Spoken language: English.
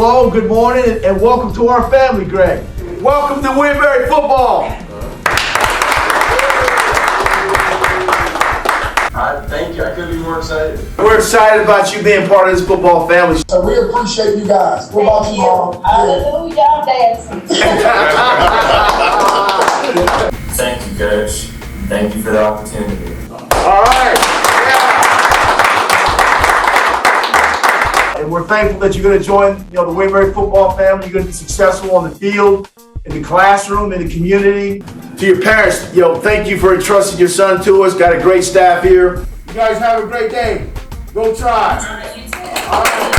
hello, good morning, and welcome to our family, Greg. Welcome to Winbury football. Thank you. I couldn't be more excited. We're excited about you being part of this football family. So we appreciate you guys. What about you, Mom? Hallelujah, y'all dancing. Thank you, Coach. Thank you for the opportunity. All right. And we're thankful that you're going to join, the Winbury football family. You're going to be successful on the field, in the classroom, in the community. To your parents, thank you for entrusting your son to us. Got a great staff here. You guys have a great day. Go Tribe. You too. All right.